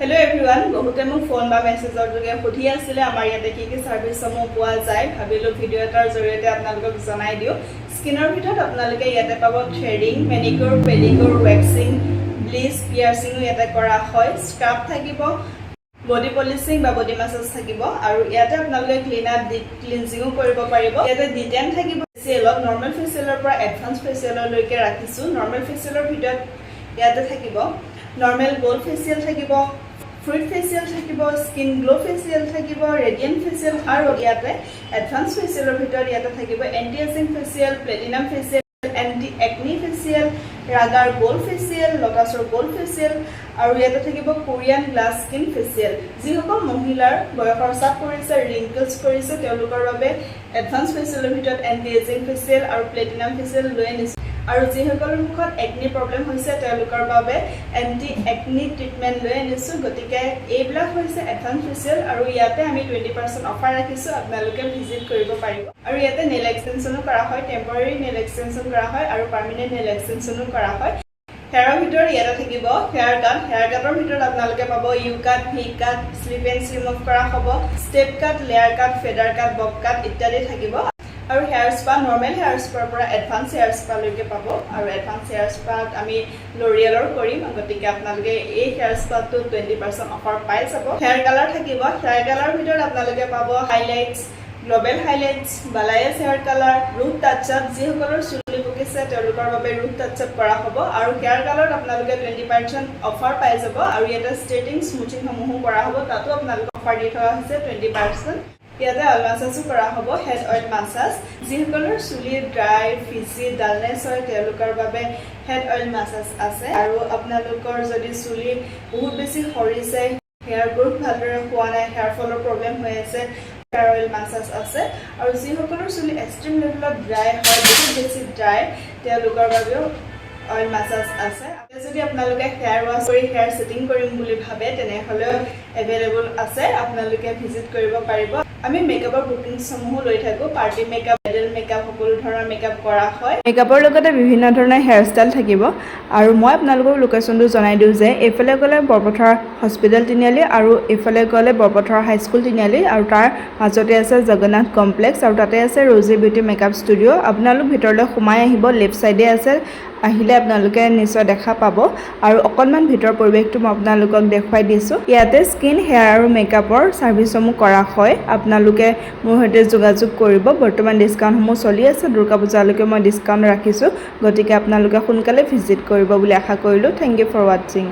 hello everyone बहुते মোক phone বা মেসেজৰ যোগে সুধি আছিল আমাৰ ইয়াতে কি সাৰ্ভিসসমূহ পোৱা যায় ভাবিলো ভিডিও এটাৰ জৰিয়তে আপোনালোকক জনাই দিও স্কিনৰ ভিতৰত আপোনালোকে ইয়াতে পাব threading manicure pedicure waxing bleach piercing ইয়াতে কৰা হয় স্ক্ৰাব থাকিব বডি পলিশিং বা বডি মাসাজ থাকিব আৰু ইয়াতে আপোনালোকে ক্লিনজিংও কৰিব পাৰিব ইয়াতে ডিটেন থাকিব ফেচিয়েলত নৰ্মেল ফেচিয়েলৰ পৰা এডভান্স ফেচিয়েললৈকে ৰাখিছো নৰ্মেল ফেচিয়েলৰ ভিতৰত ইয়াতে থাকিব নৰ্মেল গোল্ড ফেচিয়েল থাকিব fruit facial থাকিব skin glow facial থাকিব radiant facial আৰু ইয়াতে advanced facial ৰ ভিতৰত ইয়াতে থাকিব anti aging facial platinum facial anti acne facial ragar gold facial lotusৰ gold facial আৰু ইয়াতে থাকিব korean glass skin facial যিসকল মহিলাৰ বয়সৰ চাপ কৰিছে wrinkles কৰিছে তেওঁলোকৰ বাবে advanced facial ৰ ভিতৰত anti aging facial আৰু platinum facial লৈ আনিছে আৰু যিসকলৰ মুখত একনি প্ৰবলেম হৈছে তেওঁলোকৰ বাবে এন্টি একনি ট্ৰিটমেন্ট লৈ আনিছো গতিকে এইবিলাক হৈছে এডভান্স ফেচিয়েল আৰু ইয়াতে আমি 20% অফাৰ ৰাখিছো আপোনালোকে ভিজিট কৰিব পাৰিব আৰু ইয়াতে নেল এক্সটেনশনো কৰা হয় টেম্পৰাৰী নেল এক্সটেনশন কৰা হয় আৰু পাৰ্মানেন্ট নেল এক্সটেনশনো কৰা হয় হেয়াৰৰ ভিতৰত ইয়াতে থাকিব হেয়াৰ কাটৰ ভিতৰত আপোনালোকে পাব U cut V cut split end remove কৰা হ'ব step cut layer cut feather cut bob cut ইত্যাদি থাকিব আৰু হেয়াৰ স্পা নৰ্মেল হেয়াৰ স্পাৰ পৰা এডভান্স হেয়াৰ স্পা লৈকে পাব আৰু এডভান্স হেয়াৰ স্পাত আমি লৰিয়েলৰ কৰিম গতিকে আপোনালোকে এই হেয়াৰ স্পাটো 20% অফাৰ পাই যাব হেয়াৰ কালাৰ থাকিব হেয়াৰ কালাৰ ভিতৰত আপোনালোকে পাব highlights global highlights balayage hair colour root touch up যিসকলৰ চুলি পকিছে তেওঁলোকৰ বাবে ৰুট টাচ আপ কৰা হ'ব আৰু হেয়াৰ কালাৰত আপোনালোকে 20% অফাৰ পাই যাব আৰু ইয়াতে ষ্ট্ৰেটিং স্মুথিং সমূহ কৰা হ'ব তাতো আপোনালোকে অফাৰ দি থকা হৈছে 20% ইয়াতে অইল মাসাজো কৰা হ'ব হেড অইল মাসাজ যিসকলৰ চুলি ড্ৰাই ফিজি ডালনেছ হয় তেওঁলোকৰ বাবে হেড অইল মাসাজ আছে আৰু আপোনালোকৰ যদি চুলি বহুত বেছি সৰিছে হেয়াৰ গ্ৰোথ ভালদৰে হোৱা নাই হেয়াৰ ফলৰ প্ৰবলেম হৈ আছে হেয়াৰ অইল মাসাজ আছে আৰু যিসকলৰ চুলি এক্সট্ৰিম লেভেলত ড্ৰাই হয় বহুত বেছি ড্ৰাই তেওঁলোকৰ বাবেও অইল মাসাজ আছে যদি আপোনালোকে হেয়াৰ ওয়াশ কৰি হেয়াৰ সেটিং কৰিম বুলি ভাবে তেনেহলে अवेलेबल আছে আপোনালোকে ভিজিট কৰিব পাৰিব আমি মেকআপৰ বুকিং সমূহ লৈ থাকো পাৰ্টি মেকআপ ব্ৰাইডাল মেকআপ সকলো ধৰণৰ মেকআপ কৰা হয় মেকআপৰ লগতে বিভিন্ন ধৰণৰ হেয়াৰ ষ্টাইল থাকিব আৰু মই আপোনালোকক লোকেশনটো জনাই দিও যে এফালে গলে বৰপথাৰ হস্পিটেল তিনিআলি আৰু এফালে গলে বৰপথাৰ হাই স্কুল তিনিআলি আৰু তাৰ মাজতে আছে জগন্নাথ কমপ্লেক্স আৰু তাতে আছে ৰজি বিউটি মেকআপ ষ্টুডিও আপোনালোক ভিতৰলৈ সোমাই আহিব লেফট সাইডে আছে আহিলে আপোনালোকে নিশ্চয় দেখা পাব আৰু অকনমান ভিতৰ পৰিবেশটো মই আপোনালোকক দেখুৱাই দিছো ইয়াতে স্কিন হেয়াৰ আৰু মেকআপৰ সাৰ্ভিসসমূহ কৰা হয় আপোনালোকে মোৰ সৈতে যোগাযোগ কৰিব বৰ্তমান ডিসকাউন্ট সমূহ চলি আছে দুৰ্গা পূজালৈকে মই ডিসকাউন্ট ৰাখিছো গতিকে আপোনালোকে সোনকালে ভিজিট কৰিব বুলি আশা কৰিলো থ্যাংক ইউ ফৰ ওয়াচিং